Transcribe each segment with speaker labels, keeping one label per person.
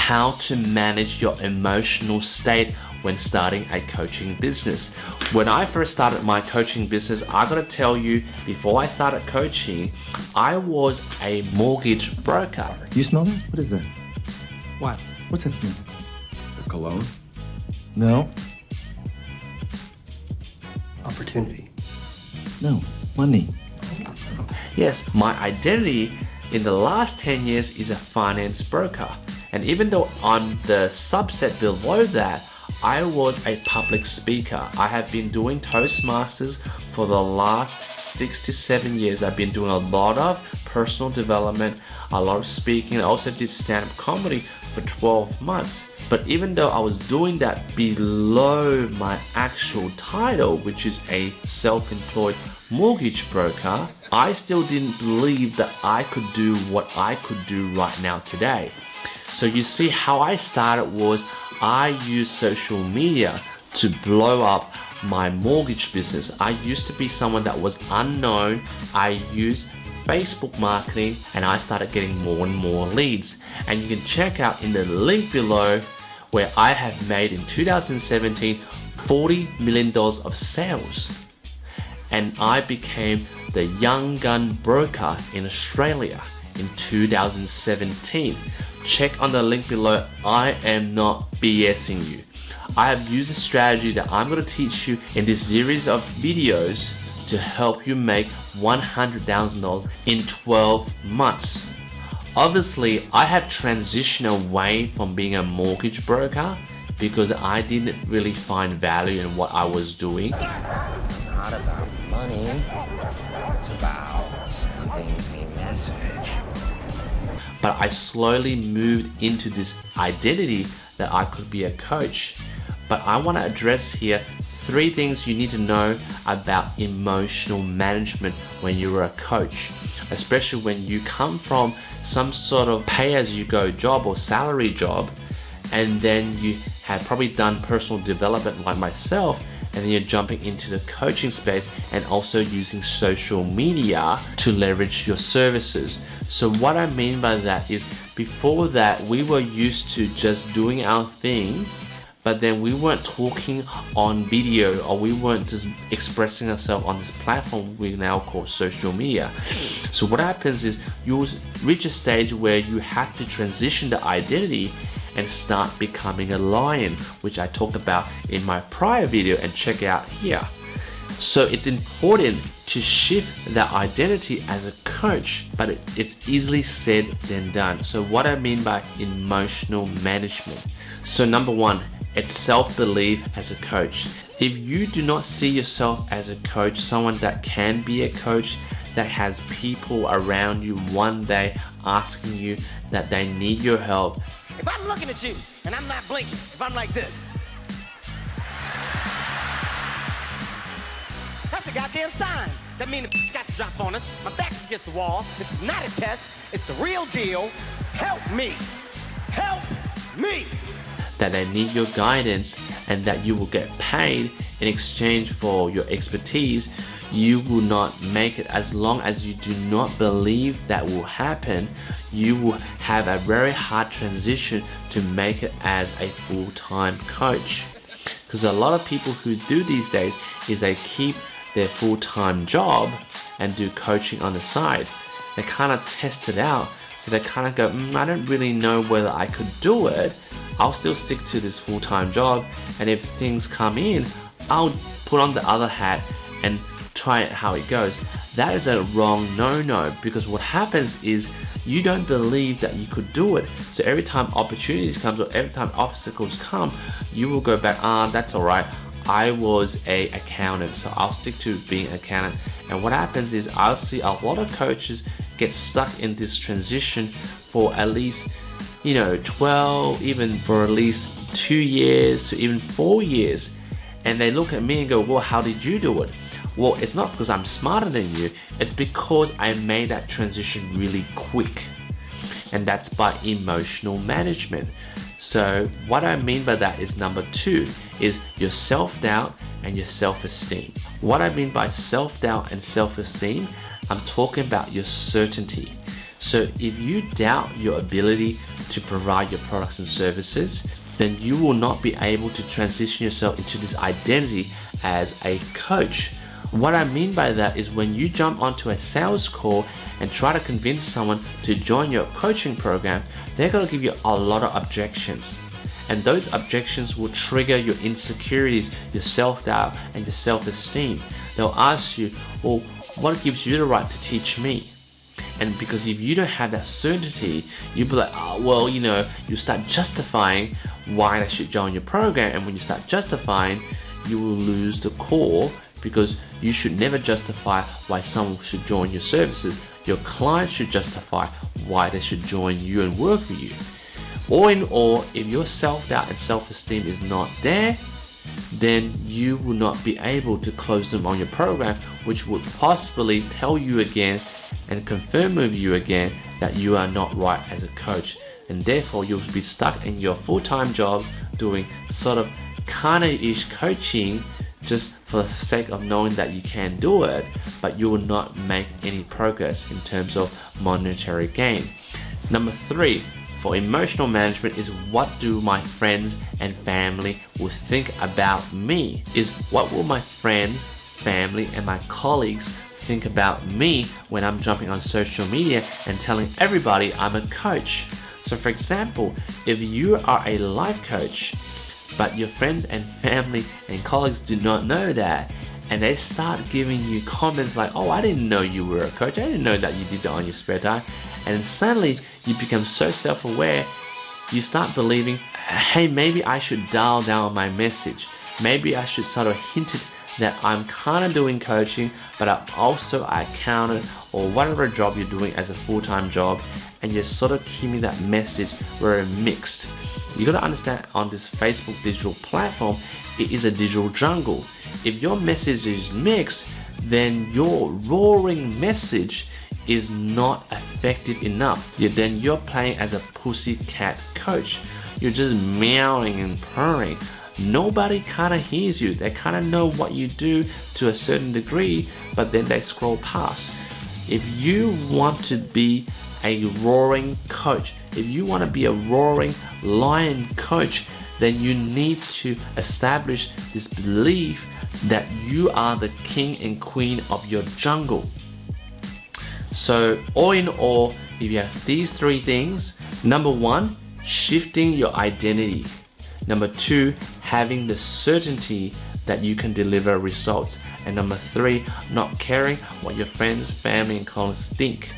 Speaker 1: how to manage your emotional state when starting a coaching business. When I first started my coaching business, I gotta tell you, before I started coaching, I was a mortgage broker.
Speaker 2: You smell that? What is that?
Speaker 3: What?
Speaker 2: What's that smell?
Speaker 3: A cologne?
Speaker 2: No.
Speaker 3: Opportunity.
Speaker 2: No. Money.
Speaker 1: Yes, my identity in the last 10 years is a finance broker. And even though on the subset below that, I was a public speaker. I have been doing Toastmasters for the last 6 to 7 years. I've been doing a lot of personal development, a lot of speaking. I also did stand-up comedy for 12 months. But even though I was doing that below my actual title, which is a self-employed mortgage broker, I still didn't believe that I could do what I could do right now today. So you see, how I started was I used social media to blow up my mortgage business. I used to be someone that was unknown. I used Facebook marketing and I started getting more and more leads. And you can check out in the link below where I have made in 2017 $40 million of sales. And I became the young gun broker in Australia in 2017. Check on the link below. I am not BSing you. I have used a strategy that I'm going to teach you in this series of videos to help you make $100,000 in 12 months. Obviously, I have transitioned away from being a mortgage broker because I didn't really find value in what I was doing.
Speaker 4: It's not about money, it's about sending a message.
Speaker 1: But I slowly moved into this identity that I could be a coach. But I want to address here 3 things you need to know about emotional management when you're a coach, especially when you come from some sort of pay-as-you-go job or salary job, and then you have probably done personal development like myself, and then you're jumping into the coaching space and also using social media to leverage your services. So what I mean by that is, before that, we were used to just doing our thing, but then we weren't talking on video, or we weren't just expressing ourselves on this platform we now call social media. So what happens is you'll reach a stage where you have to transition the identity and start becoming a lion, which I talked about in my prior video, and check out here. So it's important to shift that identity as a coach, but it's easily said than done. So what I mean by emotional management. So number 1, it's self-belief as a coach. If you do not see yourself as a coach, someone that can be a coach, that has people around you one day asking you that they need your help.
Speaker 4: If I'm looking at you and I'm not blinking, if I'm like this, that's a goddamn sign. That means the got to drop on us. My back's against the wall. This is not a test. It's the real deal. Help me. Help me.
Speaker 1: That they need your guidance and that you will get paid in exchange for your expertise. You will not make it as long as you do not believe that will happen. You will have a very hard transition to make it as a full-time coach. Because a lot of people who do these days is they keep their full-time job and do coaching on the side. They kind of test it out. So they kind of go, I don't really know whether I could do it. I'll still stick to this full-time job, and if things come in, I'll put on the other hat and try it how it goes. That is a wrong no-no, because what happens is you don't believe that you could do it. So every time opportunities come, or every time obstacles come, you will go back, that's all right. I was an accountant, so I'll stick to being an accountant. And what happens is I'll see a lot of coaches get stuck in this transition for at least 12, even for at least 2 years to even 4 years. And they look at me and go, well, how did you do it? Well, it's not because I'm smarter than you. It's because I made that transition really quick. And that's by emotional management. So what I mean by that is number 2 is your self-doubt and your self-esteem. What I mean by self-doubt and self-esteem, I'm talking about your certainty. So if you doubt your ability to provide your products and services, then you will not be able to transition yourself into this identity as a coach. What I mean by that is when you jump onto a sales call and try to convince someone to join your coaching program, they're going to give you a lot of objections. And those objections will trigger your insecurities, your self-doubt, and your self-esteem. They'll ask you, well, what gives you the right to teach me? And because if you don't have that certainty, you'll be like, oh, well, you start justifying why they should join your program. And when you start justifying, you will lose the core, because you should never justify why someone should join your services. Your client should justify why they should join you and work with you. All in all, if your self-doubt and self-esteem is not there, then you will not be able to close them on your program, which would possibly tell you again and confirm with you again that you are not right as a coach. And therefore, you'll be stuck in your full-time job doing sort of kind-of-ish coaching just for the sake of knowing that you can do it, but you will not make any progress in terms of monetary gain. Number 3, for emotional management is what do my friends and family will think about me? Is what will my friends, family, and my colleagues think about me when I'm jumping on social media and telling everybody I'm a coach? So for example, if you are a life coach, but your friends and family and colleagues do not know that, and they start giving you comments like, oh, I didn't know you were a coach, I didn't know that you did that on your spare time, and suddenly you become so self-aware, you start believing, hey, maybe I should dial down my message, maybe I should sort of hint it that I'm kind of doing coaching, but I'm also an accountant or whatever job you're doing as a full-time job, and you're sort of keeping that message very mixed. You gotta understand, on this Facebook digital platform, it is a digital jungle. If your message is mixed, then your roaring message is not effective enough. Then you're playing as a pussycat coach. You're just meowing and purring. Nobody kind of hears you. They kind of know what you do to a certain degree, but then they scroll past. If you want to be a roaring coach, if you want to be a roaring lion coach, then you need to establish this belief that you are the king and queen of your jungle. So all in all, if you have these 3 things, number 1, shifting your identity. Number 2, having the certainty that you can deliver results. And number 3, not caring what your friends, family, and colleagues think.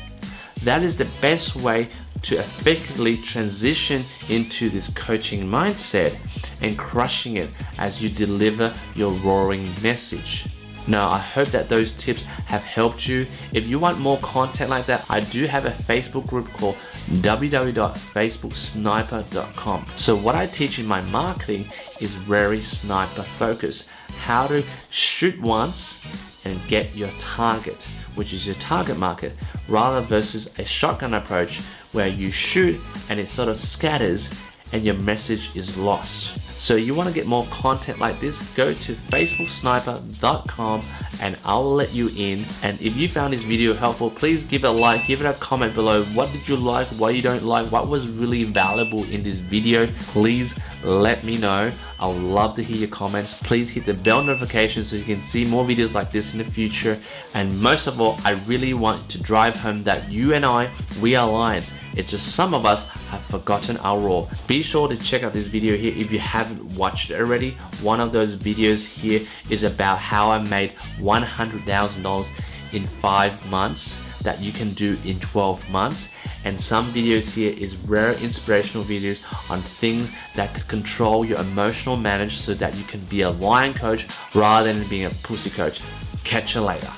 Speaker 1: That is the best way to effectively transition into this coaching mindset and crushing it as you deliver your roaring message. Now, I hope that those tips have helped you. If you want more content like that, I do have a Facebook group called www.facebooksniper.com. So what I teach in my marketing is very sniper focused. How to shoot once and get your target, which is your target market, rather versus a shotgun approach where you shoot and it sort of scatters and your message is lost. So you want to get more content like this, go to facebooksniper.com and I'll let you in. And if you found this video helpful, please give it a like, give it a comment below. What did you like, what you don't like, what was really valuable in this video? Please let me know. I would love to hear your comments. Please hit the bell notification so you can see more videos like this in the future. And most of all, I really want to drive home that you and I, we are lions. It's just some of us have forgotten our roar. Be sure to check out this video here if you haven't watched it already. One of those videos here is about how I made $100,000 in 5 months that you can do in 12 months. And some videos here is rare inspirational videos on things that could control your emotional management so that you can be a lion coach rather than being a pussy coach. Catch you later.